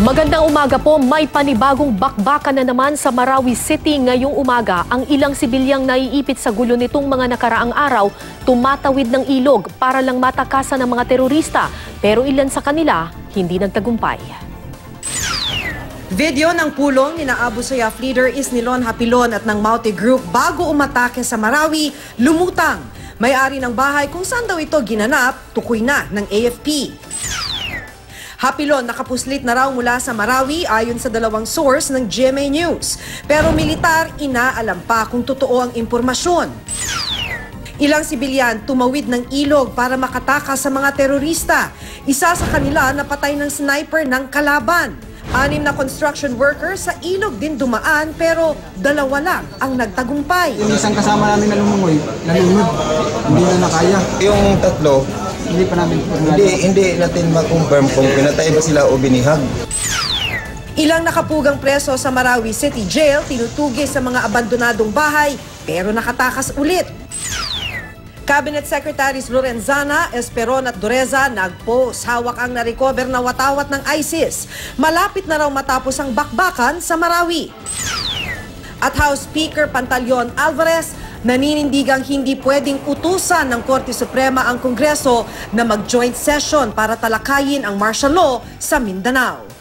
Magandang umaga po. May panibagong bakbakan na naman sa Marawi City ngayong umaga. Ang ilang sibilyang naiipit sa gulo nitong mga nakaraang araw, tumatawid ng ilog para lang matakasan ng mga terorista. Pero ilan sa kanila hindi nagtagumpay. Video ng pulong ni Abu Sayyaf leader Isnilon Hapilon at ng Maute Group bago umatake sa Marawi, lumutang. May-ari ng bahay kung saan daw ito ginanap, tukoy na ng AFP. Hapilon nakapuslit na raw mula sa Marawi ayon sa dalawang source ng GMA News. Pero militar, inaalam pa kung totoo ang impormasyon. Ilang sibilyan tumawid ng ilog para makatakas sa mga terorista. Isa sa kanila napatay ng sniper ng kalaban. 6 na construction workers sa ilog din dumaan pero 2 lang ang nagtagumpay. Yung isang kasama namin na lumungoy, nalunod, hindi na nakaya. Yung tatlo, Hindi pa namin hindi natin ma-confirm kung pinatay ba sila o binihag. Ilang nakapugang preso sa Marawi City Jail tinutugis sa mga abandonadong bahay pero nakatakas ulit. Cabinet Secretaries Lorenzana, Esperon at Dureza nagpost hawak ang na-recover na watawat ng ISIS. Malapit na raw matapos ang bakbakan sa Marawi. At House Speaker Pantaleon Alvarez naninindigang hindi pwedeng utusan ng Korte Suprema ang Kongreso na mag-joint session para talakayin ang martial law sa Mindanao.